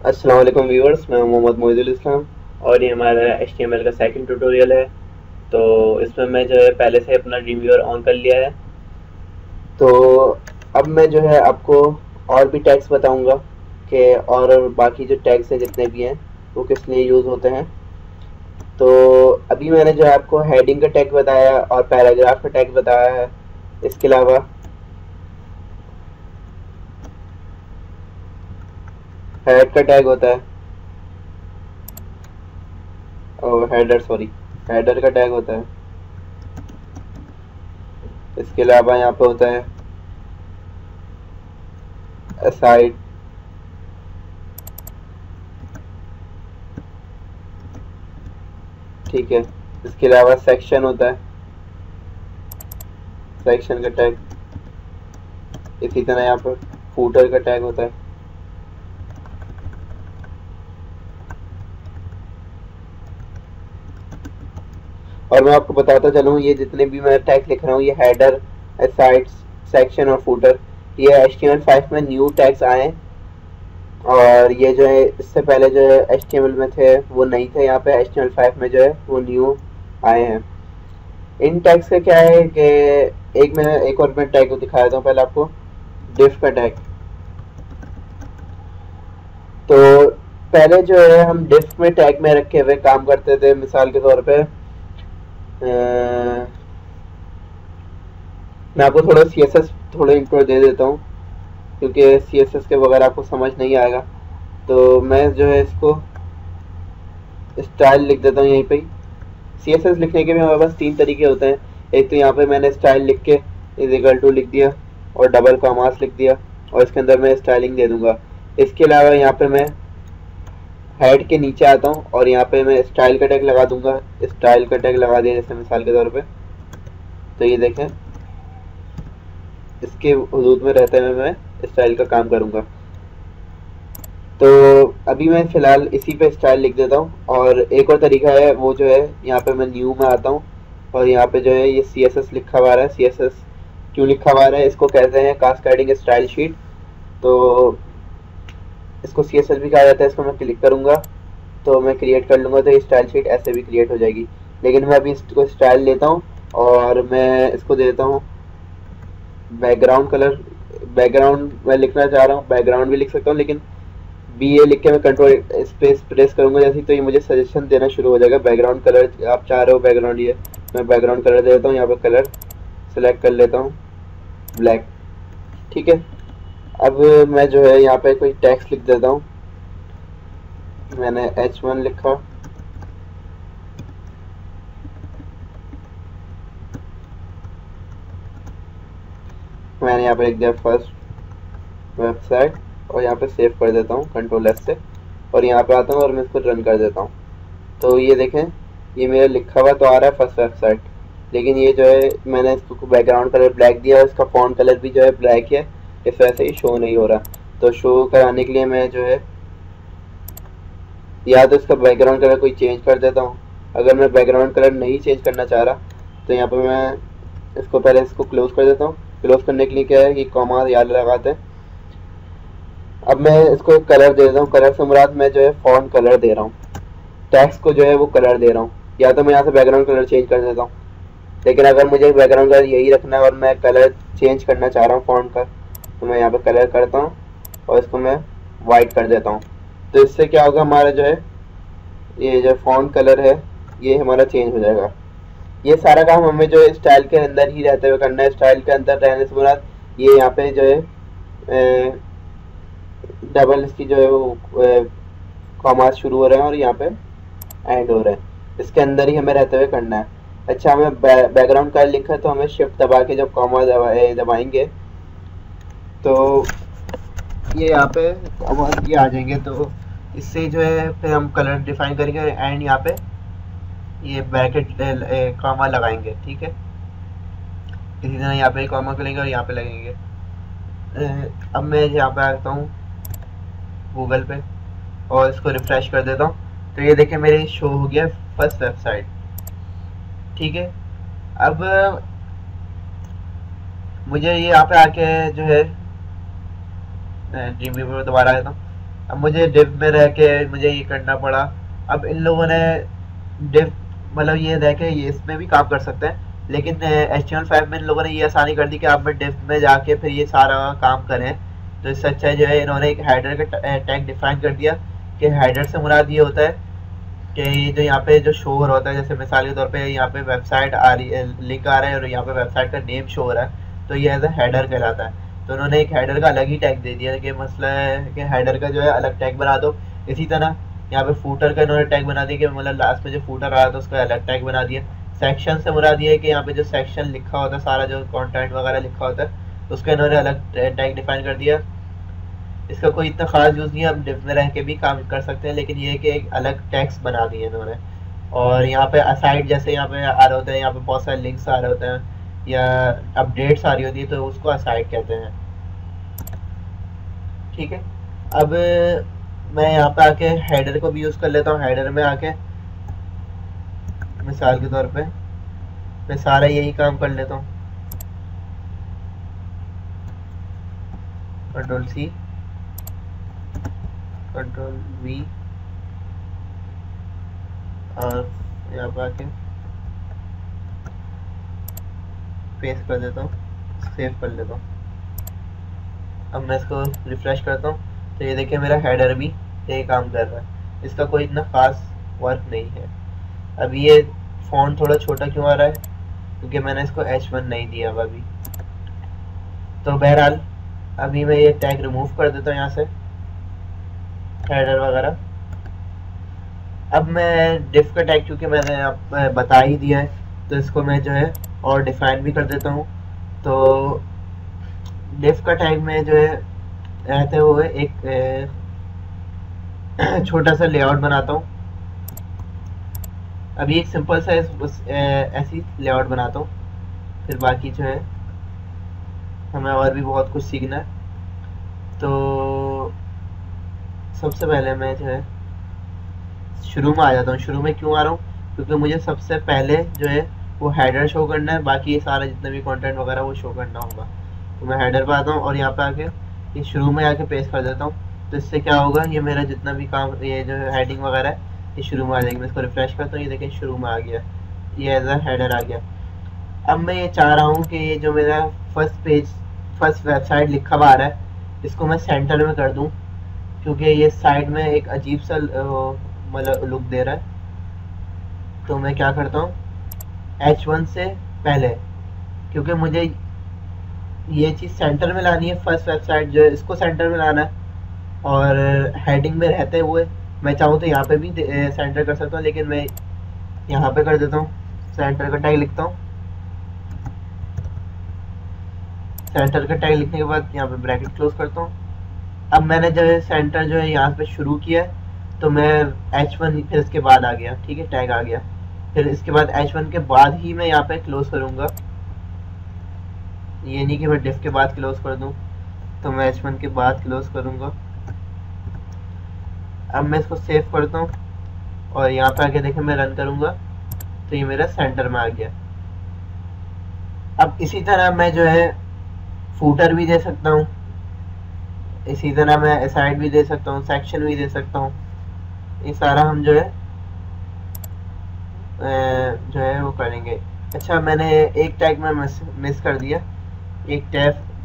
अस्सलाम वालेकुम व्यूअर्स, मैं मोहम्मद मोइजुल इस्लाम और ये हमारा HTML का सेकंड ट्यूटोरियल है। तो इसमें मैं जो है पहले से अपना ड्रीम व्यूअर ऑन कर लिया है। तो अब मैं जो है आपको और भी टैग्स बताऊंगा कि और बाकी जो टैग्स हैं जितने भी हैं वो किस लिए यूज़ होते हैं। तो अभी मैंने जो है आपको हेडिंग का टैग बताया और पैराग्राफ का टैग बताया है। इसके अलावा हेड का टैग होता है और हेडर का टैग होता है। इसके अलावा यहाँ पे होता है असाइड, ठीक है। इसके अलावा सेक्शन होता है, सेक्शन का टैग। इसी तरह यहाँ पर फूटर का टैग होता है। और मैं आपको बताता चलूँ, ये जितने भी मैं टैग लिख रहा हूँ, ये हेडर, असाइड, सेक्शन और फूटर, ये HTML5 में न्यू टैग्स आए। और ये जो है इससे पहले जो है HTML में थे वो नहीं थे, यहाँ पे HTML5 में जो है वो न्यू आए हैं। इन टैग्स का क्या है कि एक और मैं टैग दिखा देता हूँ पहले आपको, डिफ का टैग। तो पहले जो है हम डिफ में टैग में रखे हुए काम करते थे। मिसाल के तौर पे मैं आपको थोड़ा CSS थोड़ा इंट्रो दे देता हूँ, क्योंकि CSS के बगैर आपको समझ नहीं आएगा। तो मैं जो है इसको स्टाइल लिख देता हूँ यहीं पे ही। CSS लिखने के भी हमारे पास 3 तरीके होते हैं। एक तो यहाँ पे मैंने स्टाइल लिख के इज इक्वल टू लिख दिया और डबल कॉमास लिख दिया और इसके अंदर मैं स्टाइलिंग दे दूंगा। इसके अलावा यहाँ पे मैं हेड के नीचे आता हूँ और यहाँ पे मैं स्टाइल का टैग लगा दूंगा। स्टाइल का टैग लगा दिया जैसे मिसाल के तौर पे, तो ये देखें इसके हदूद में रहते हुए मैं स्टाइल का काम करूँगा। तो अभी मैं फ़िलहाल इसी पे स्टाइल लिख देता हूँ। और एक और तरीका है, वो जो है यहाँ पे मैं न्यू में आता हूँ और यहाँ पे जो है ये CSS लिखा हुआ है। CSS क्यों लिखा हुआ है, इसको कहते हैं कास्केडिंग स्टाइल शीट। तो इसको CSS भी कहा जाता है। इसको मैं क्लिक करूँगा तो मैं क्रिएट कर लूँगा, तो ये स्टाइल शीट ऐसे भी क्रिएट हो जाएगी। लेकिन मैं अभी इसको स्टाइल लेता हूँ और मैं इसको देता हूँ बैकग्राउंड कलर। बैकग्राउंड मैं लिखना चाह रहा हूँ, बैकग्राउंड भी लिख सकता हूँ, लेकिन BA लिख के मैं कंट्रोल स्पेस प्रेस करूँगा जैसे, तो ये मुझे सजेशन देना शुरू हो जाएगा। बैकग्राउंड कलर आप चाह रहे हो बैकग्राउंड, ये मैं बैकग्राउंड कलर दे देता हूँ। यहाँ पे कलर सेलेक्ट कर लेता हूँ ब्लैक, ठीक है। अब मैं जो है यहाँ पे कोई टेक्स्ट लिख देता हूँ। मैंने H1 लिखा, मैंने यहाँ पे लिख दिया फर्स्ट वेबसाइट और यहाँ पे सेव कर देता हूँ Ctrl+S से। और यहाँ पे आता हूँ और मैं इसको रन कर देता हूँ। तो ये देखें ये मेरा लिखा हुआ तो आ रहा है फर्स्ट वेबसाइट, लेकिन ये जो है मैंने इसको बैकग्राउंड कलर ब्लैक दिया और इसका फॉन्ट कलर भी जो है ब्लैक है, इस वजह से ही शो नहीं हो रहा। तो शो कराने के लिए मैं जो है या तो इसका बैकग्राउंड कलर कोई चेंज कर देता हूँ। अगर मैं बैकग्राउंड कलर नहीं चेंज करना चाह रहा तो यहाँ पर मैं इसको पहले इसको क्लोज कर देता हूँ। क्लोज करने के लिए क्या है कि कॉमा याद लगाते हैं। अब मैं इसको एक कलर दे देता हूँ। कलर से मुराद मैं जो है फॉन्ट कलर दे रहा हूँ, टेक्स्ट को जो है वो कलर दे रहा हूँ। या तो मैं यहाँ से बैकग्राउंड कलर चेंज कर देता हूँ, लेकिन अगर मुझे बैकग्राउंड कलर यही रखना है और मैं कलर चेंज करना चाह रहा हूँ फॉन्ट का, तो मैं यहाँ पे कलर करता हूँ और इसको मैं वाइट कर देता हूँ। तो इससे क्या होगा, हमारा जो है ये जो फॉन्ट कलर है ये हमारा चेंज हो जाएगा। ये सारा काम हमें जो है स्टाइल के अंदर ही रहते हुए करना है। स्टाइल के अंदर रहने से मुराद ये यहाँ पे जो है डबल इसकी जो है वो कॉमास शुरू हो रहे हैं और यहाँ पे एंड हो रहे हैं। इसके अंदर ही हमें रहते हुए करना है। अच्छा, हमें बैकग्राउंड कलर लिखा है तो हमें शिफ्ट दबा के जब कॉमा दबाएंगे तो ये यहाँ पे ये आ जाएंगे। तो इससे जो है फिर हम कलर डिफाइन करेंगे एंड यहाँ पे ये ब्रैकेट कॉमा लगाएंगे, ठीक है। इसी तरह यहाँ पे कॉमा करेंगे और यहाँ पे लगेंगे। अब मैं यहाँ पे आता हूँ गूगल पे और इसको रिफ्रेश कर देता हूँ, तो ये देखें मेरे शो हो गया फर्स्ट वेबसाइट, ठीक है। अब मुझे ये यहाँ पे आके जो है ड्रीम व्यूअर दोबारा आता हूँ। अब मुझे डिव में रह के मुझे ये करना पड़ा। अब इन लोगों ने डिव मतलब ये रह के ये इसमें भी काम कर सकते हैं, लेकिन HTML5 में इन लोगों ने ये आसानी कर दी कि आप डिव में जाके फिर ये सारा काम करें। तो इससे अच्छा जो है इन्होंने एक हेडर का टैग डिफाइन कर दिया कि हेडर से मुराद ये होता है कि ये जो यहाँ पे जो शो हो रहा है, जैसे मिसाल के तौर पे यहाँ पे वेबसाइट आ रही है, लिंक आ रहा है और यहाँ पे वेबसाइट का नेम शो हो रहा है, तो ये एज अ हेडर कहलाता है। तो उन्होंने एक हेडर का अलग ही टैग दे दिया कि मसला है कि हेडर का जो है अलग टैग बना दो। इसी तरह यहाँ पे फूटर का इन्होंने टैग बना दिया कि मतलब लास्ट में जो फूटर आ रहा था उसका अलग टैग बना दिया। सेक्शन से मुराद ये है कि यहाँ पे जो सेक्शन लिखा होता है, सारा जो कंटेंट वगैरह लिखा होता है, उसका इन्होंने अलग टैग डिफाइन कर दिया। इसका कोई इतना खास यूज़ नहीं है, हम डिव में रह के भी काम कर सकते हैं, लेकिन ये है कि एक अलग टैग्स बना दिए इन्होंने। और यहाँ पे असाइड जैसे यहाँ पे आ रहे होते हैं, यहाँ पे बहुत सारे लिंक्स आ रहे होते हैं या अपडेट्स आ रही होती है, तो उसको असाइड कहते हैं। ठीक है, अब मैं यहाँ पे आके हेडर को भी यूज़ कर लेता हूँ। हेडर में आके मिसाल के तौर पे मैं सारा यही काम कर लेता हूँ, Ctrl+C Ctrl+V और यहाँ पर आके पेस्ट कर देता हूँ, सेव कर लेता हूँ। अब मैं इसको रिफ्रेश करता हूँ तो ये देखिए मेरा हेडर भी यही काम कर रहा है, इसका कोई इतना खास वर्क नहीं है। अब ये फॉन्ट थोड़ा छोटा क्यों आ रहा है, क्योंकि मैंने इसको H1 नहीं दिया हुआ अभी। तो बहरहाल अभी मैं ये टैग रिमूव कर देता हूँ यहाँ से, हेडर वगैरह। अब मैं डिफ का टैग क्योंकि मैंने आप बता ही दिया है, तो इसको मैं जो है और डिफाइन भी कर देता हूँ। तो डिफ का टैग में जो है रहते हुए एक छोटा सा लेआउट बनाता हूँ। अभी एक सिंपल सा ऐसी लेआउट बनाता हूँ, फिर बाकी जो है हमें और भी बहुत कुछ सीखना है। तो सबसे पहले मैं जो है शुरू में आ जाता हूँ। शुरू में क्यों आ रहा हूँ, क्योंकि मुझे सबसे पहले जो है वो हेडर शो करना है, बाकी ये सारा जितना भी कंटेंट वगैरह वो शो करना होगा। तो मैं हेडर पे आता हूँ और यहाँ पे आके ये शुरू में आके पेस्ट कर देता हूँ। तो इससे क्या होगा, ये मेरा जितना भी काम, ये जो हेडिंग वगैरह है ये शुरू में आ जाएगी। मैं इसको रिफ्रेश करता हूँ, ये देखिए शुरू में आ गया, ये एज अ हेडर आ गया। अब मैं ये चाह रहा हूँ कि ये जो मेरा फर्स्ट वेबसाइट लिखा हुआ आ रहा है, इसको मैं सेंटर में कर दूँ, क्योंकि ये साइड में एक अजीब सा मतलब लुक दे रहा है। तो मैं क्या करता हूँ, H1 से पहले, क्योंकि मुझे ये चीज़ सेंटर में लानी है, फर्स्ट वेबसाइट जो है इसको सेंटर में लाना है। और हेडिंग में रहते हुए मैं चाहूँ तो यहाँ पे भी सेंटर कर सकता हूँ, लेकिन मैं यहाँ पे कर देता हूँ, सेंटर का टैग लिखता हूँ। सेंटर का टैग लिखने के बाद यहाँ पे ब्रैकेट क्लोज करता हूँ। अब मैंने जो है सेंटर जो है यहाँ पे शुरू किया, तो मैं H1 फिर इसके बाद आ गया, ठीक है, टैग आ गया। फिर इसके बाद H1 के बाद ही मैं यहाँ पे क्लोज करूँगा, ये नहीं कि मैं डिफ के बाद क्लोज कर दूँ। तो मैं H1 के बाद क्लोज करूँगा। अब मैं इसको सेव करता हूँ और यहाँ पे आके देखें मैं रन करूँगा तो ये मेरा सेंटर में आ गया। अब इसी तरह मैं जो है फूटर भी दे सकता हूँ, इसी तरह मैं असाइड भी दे सकता हूँ, सेक्शन भी दे सकता हूँ। ये सारा हम जो है वो करेंगे। अच्छा, मैंने एक टैग में मिस कर दिया। एक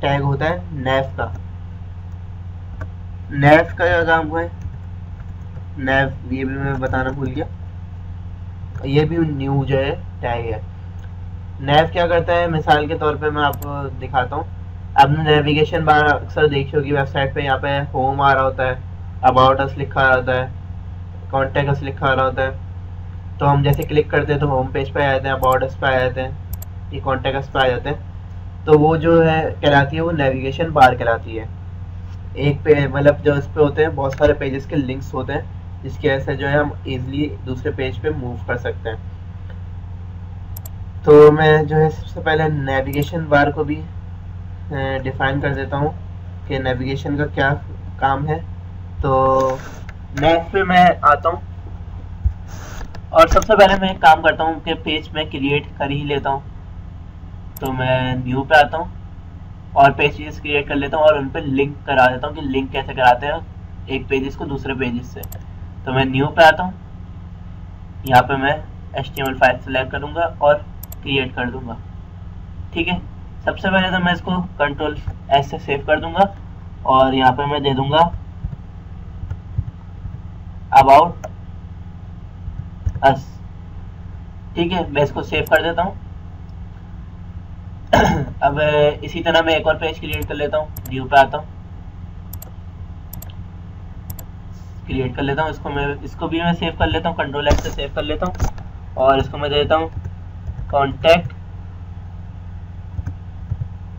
टैग होता है नैव का। नैव का क्या काम है, नैव ये भी मैं बताना भूल गया, ये भी न्यू जो है टैग है। नैव क्या करता है, मिसाल के तौर पे मैं आपको दिखाता हूँ। आपने नेविगेशन बार अक्सर देखी होगी वेबसाइट पे, यहाँ पे होम आ रहा होता है, अबाउट अस लिखा आ रहा होता है, कॉन्टेक्ट अस लिखा आ रहा होता है। तो हम जैसे क्लिक करते हैं तो होम पेज पे आ जाते हैं, अबाउट अस पे आ जाते हैं, ये कॉन्टेक्ट अस पे आ जाते हैं। तो वो जो है कहलाती है, वो नेविगेशन बार कहलाती है। एक पे मतलब जो इस पे होते हैं बहुत सारे पेजेस के लिंक्स होते हैं, जिसकी वजह से जो है हम इजीली दूसरे पेज पे मूव कर सकते हैं। तो मैं जो है सबसे पहले नेविगेशन बार को भी डिफाइन कर देता हूँ कि नेविगेशन का क्या काम है। तो नेक्स्ट पे मैं आता हूँ और सबसे पहले मैं एक काम करता हूँ कि पेज में क्रिएट कर ही लेता हूँ। तो मैं न्यू पे आता हूँ और पेजेस क्रिएट कर लेता हूँ और उन पर लिंक करा देता हूँ कि लिंक कैसे कराते हैं एक पेजेस को दूसरे पेजेस से। तो मैं न्यू पे आता हूँ, यहाँ पे मैं HTML फाइल सेलेक्ट करूँगा और क्रिएट कर दूँगा। ठीक है, सबसे पहले तो मैं इसको कंट्रोल S से सेव कर दूँगा और यहाँ पे मैं दे दूँगा अबाउट अस। ठीक है, मैं इसको सेव कर देता हूँ। अब इसी तरह मैं एक और पेज क्रिएट कर लेता हूँ, न्यू पे आता हूँ, क्रिएट कर लेता हूँ। इसको भी मैं सेव कर लेता हूँ, कंट्रोल S से सेव कर लेता हूँ और इसको मैं दे देता हूँ कॉन्टैक्ट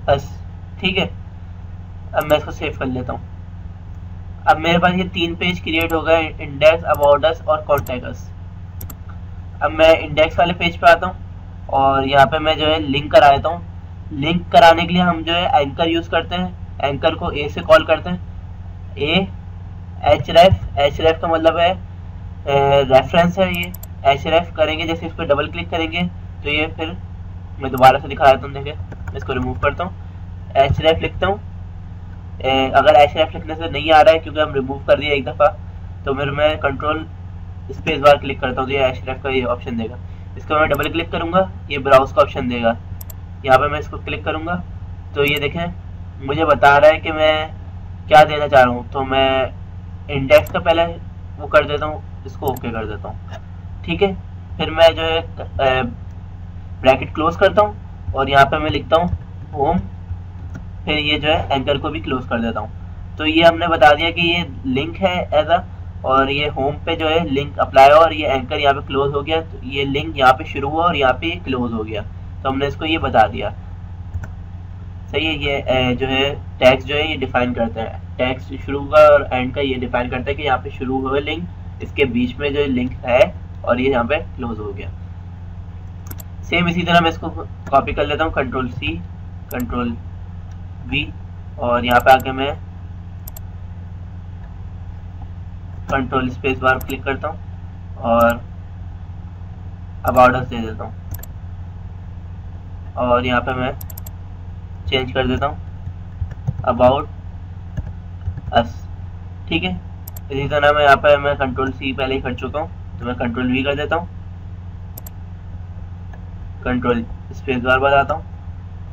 अस। ठीक है, अब मैं इसको सेव कर लेता हूँ। अब मेरे पास ये 3 पेज क्रिएट हो गए, इंडेक्स, अबाउट अस और कॉन्टैक्ट अस। अब मैं इंडेक्स वाले पेज पे आता हूँ और यहाँ पे मैं जो है लिंक करा देता हूँ। लिंक कराने के लिए हम जो है एंकर यूज़ करते हैं। एंकर को ए से कॉल करते हैं, ए एच रेफ का मतलब है रेफरेंस है। ये एच रेफ करेंगे, जैसे इस पर डबल क्लिक करेंगे तो ये फिर मैं दोबारा से दिखा देता हूँ। देखिए, मैं इसको रिमूव करता हूँ, एच रेफ लिखता हूँ। अगर एच रेफ लिखने से नहीं आ रहा है क्योंकि हम रिमूव कर दिया एक दफ़ा, तो फिर मैं कंट्रोल स्पेस बार क्लिक करता हूँ तो ये एच रेफ का ये ऑप्शन देगा। इसको मैं डबल क्लिक करूँगा, ये ब्राउज का ऑप्शन देगा। यहाँ पे मैं इसको क्लिक करूँगा तो ये देखें मुझे बता रहा है कि मैं क्या देना चाह रहा हूँ। तो मैं इंडेक्स का पहले वो कर देता हूँ, इसको ओके कर देता हूँ। ठीक है, फिर मैं जो है ब्रैकेट क्लोज करता हूँ और यहाँ पे मैं लिखता हूँ होम, फिर ये जो है एंकर को भी क्लोज कर देता हूँ। तो ये हमने बता दिया कि ये लिंक है एज और ये होम पे जो है लिंक अप्लाई और ये एंकर यहाँ पे क्लोज हो गया। तो ये लिंक यहाँ पे शुरू हुआ और यहाँ पे क्लोज हो गया, तो हमने इसको ये बता दिया। सही है, ये जो है टैग्स जो है ये डिफाइन करते हैं, टैग्स शुरू का और एंड का ये डिफाइन करता है कि यहाँ पे शुरू हुआ लिंक, इसके बीच में जो लिंक है और ये यहाँ पे क्लोज हो गया। सेम इसी तरह मैं इसको कॉपी कर लेता हूँ, कंट्रोल C कंट्रोल V और यहाँ पे आके मैं कंट्रोल स्पेस बार क्लिक करता हूँ और अबाउट अस दे देता हूँ और यहाँ पे मैं चेंज कर देता हूँ अबाउट अस। ठीक है, इसी तरह मैं यहाँ पे मैं कंट्रोल C पहले ही कर चुका हूँ तो मैं कंट्रोल V कर देता हूँ, कंट्रोल स्पेस बार बताता हूँ,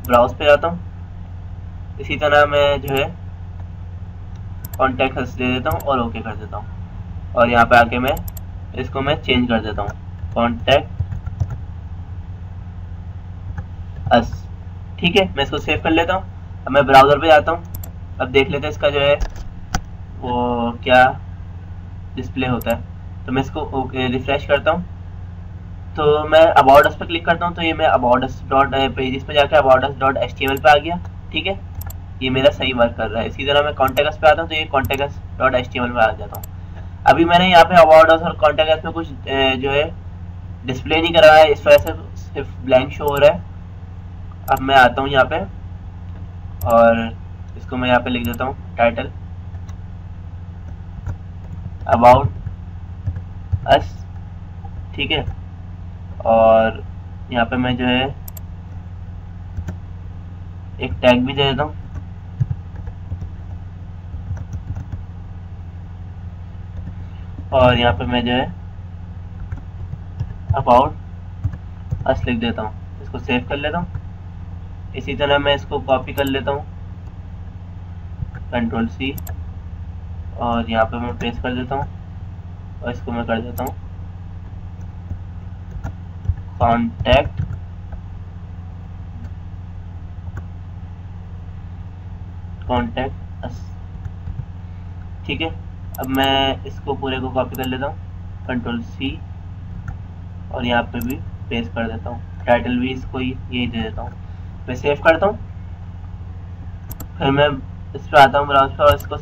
ब्राउज पे जाता हूँ। इसी तरह मैं जो है कॉन्टैक्ट अस दे देता हूँ और ओके कर देता हूँ और यहाँ पे आके मैं इसको मैं चेंज कर देता हूँ कॉन्टैक्ट अस। ठीक है, मैं इसको सेव कर लेता हूँ। अब मैं ब्राउज़र पे जाता हूँ, अब देख लेते हैं इसका जो है वो क्या डिस्प्ले होता है। तो मैं इसको रिफ्रेश करता हूँ, तो मैं अबाउट अस पे क्लिक करता हूँ तो ये मैं अबाउट अस डॉट पेजेस पे जाकर अबाउट अस डॉट HTML पे आ गया। ठीक है, ये मेरा सही वर्क कर रहा है। इसी तरह मैं कॉन्टैक्ट अस पे आता हूँ तो ये कॉन्टैक्ट अस डॉट HTML पे आ जाता हूँ। अभी मैंने यहाँ पे अबाउट अस और कॉन्टैक्ट अस में कुछ जो है डिस्प्ले नहीं करा है, इस वजह से सिर्फ ब्लैंक शो हो रहा है। अब मैं आता हूँ यहाँ पे और इसको मैं यहाँ पे लिख देता हूँ टाइटल अबाउट अस। ठीक है, और यहाँ पे मैं जो है एक टैग भी दे देता हूँ और यहाँ पे मैं जो है अबाउट अस लिख देता हूँ। इसको सेव कर लेता हूँ। इसी तरह मैं इसको कॉपी कर लेता हूँ, कंट्रोल C और यहाँ पे मैं पेस्ट कर देता हूँ और इसको मैं कर देता हूँ कॉन्टैक्ट अस। ठीक है, अब मैं इसको पूरे को कॉपी कर लेता हूँ, कंट्रोल C और यहाँ पे भी पेस्ट कर देता हूँ, टाइटल भी इसको यही दे देता हूँ। मैं सेव करता हूँ, फिर मैं इस पर आता हूँ ब्राउज़र पर और इसको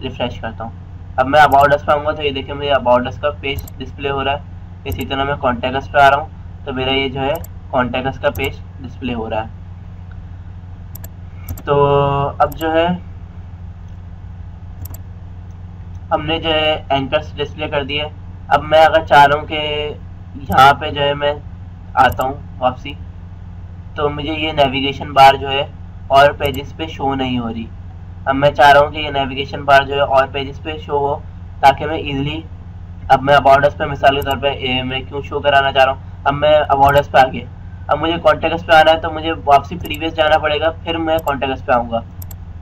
रिफ्रेश करता हूँ। अब मैं अबाउट अस पे आऊँगा तो ये देखिए मुझे अबाउट अस का पेज डिस्प्ले हो रहा है। इसी तरह मैं कॉन्टैक्ट अस पे आ रहा हूँ तो मेरा ये जो है कॉन्टैक्ट अस का पेज डिस्प्ले हो रहा है। तो अब जो है हमने जो है एंकर्स डिस्प्ले कर दिए। अब मैं अगर चाह रहा हूँ कि यहाँ पे जो है मैं आता हूँ वापसी, तो मुझे ये नेविगेशन बार जो है और पेजेस पे शो नहीं हो रही। अब मैं चाह रहा हूँ कि ये नेविगेशन बार जो है और पेजेस पे शो हो, ताकि मैं इजीली, अब मैं अबाउट अस पे मिसाल के तौर पे मैं क्यों शो कराना चाह रहा हूँ, अब मैं अबाउट अस पे आ गया, अब मुझे कॉन्टैक्ट अस पे आना है तो मुझे वापसी प्रीवियस जाना पड़ेगा, फिर मैं कॉन्टैक्ट अस पे आऊँगा।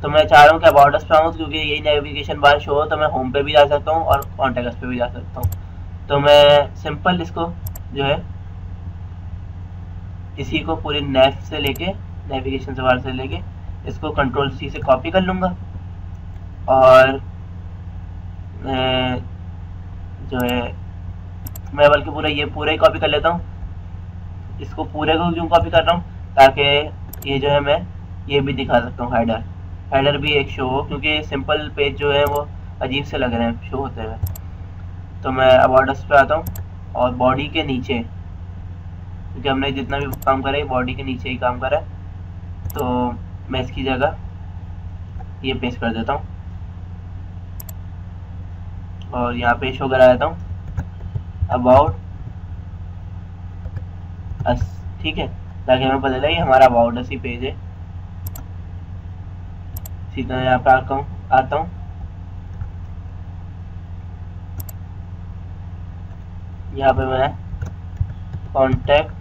तो मैं चाह रहा हूँ कि अबाउट अस पे आऊँ, क्योंकि यही नेविगेशन बार शो हो तो मैं होम पे भी जा सकता हूँ और कॉन्टैक्ट अस पे भी जा सकता हूँ। तो मैं सिंपल इसको जो है इसी को पूरे नेव से लेके, नेविगेशन बार से लेके इसको कंट्रोल सी से कॉपी कर लूँगा और जो है मैं बल्कि पूरा ही कॉपी कर लेता हूँ। इसको पूरे को क्यों कॉपी कर रहा हूँ, ताकि ये जो है मैं ये भी दिखा सकता हूँ, हेडर भी एक शो हो, क्योंकि सिंपल पेज जो है वो अजीब से लग रहे हैं शो होते हुए। तो मैं अबाउट अस पे आता हूँ और बॉडी के नीचे, क्योंकि हमने जितना भी काम करा है बॉडी के नीचे ही काम करा है, तो मैं इसकी जगह ये पेस्ट कर देता हूँ और यहाँ पे शो करा देता हूँ अबाउट अस, ठीक है, ताकि हमें पता लगे हमारा अबाउट अस ही पेज है। इसी तरह यहाँ पे आता हूँ यहाँ पे मैं कॉन्टैक्ट,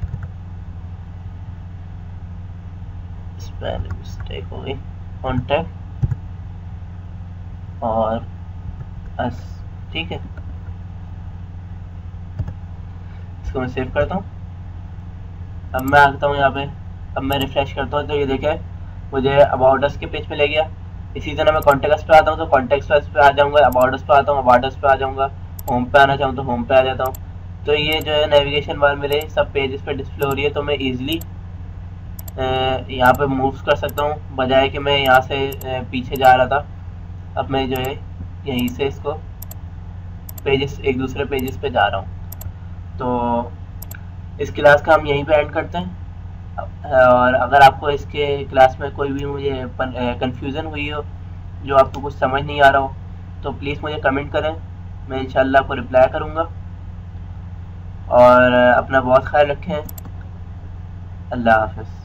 स्पेलिंग मिस्टेक हो गई, कॉन्टैक्ट और अस, ठीक है। इसको मैं सेव करता हूँ। अब मैं आता हूँ यहाँ पे, अब मैं रिफ्रेश करता हूँ तो ये देखे मुझे अबाउट अस के पेज पे ले गया। इसी तरह मैं कॉन्टैक्ट अस पे आता हूँ तो कॉन्टैक्ट अस पे आ जाऊँगा, अबाउट अस पे आता हूँ, अबाउट अस पे आ जाऊँगा, होम पे आना चाहूँ तो होम पे आ जाता हूँ। तो ये जो है नेविगेशन बार मेरे सब पेजेस पे डिस्प्ले हो रही है, तो मैं ईजिली यहाँ पे मूव्स कर सकता हूँ, बजाय कि मैं यहाँ से पीछे जा रहा था। अब मैं जो है यहीं से इसको पेजेस, एक दूसरे पेजेस पे जा रहा हूँ। तो इस क्लास का हम यहीं पे एंड करते हैं। और अगर आपको इसके क्लास में कोई भी मुझे कंफ्यूजन हुई हो, जो आपको कुछ समझ नहीं आ रहा हो, तो प्लीज़ मुझे कमेंट करें, मैं इंशाल्लाह आपको रिप्लाई करूँगा। और अपना बहुत ख्याल रखें। अल्लाह हाफ़िज़।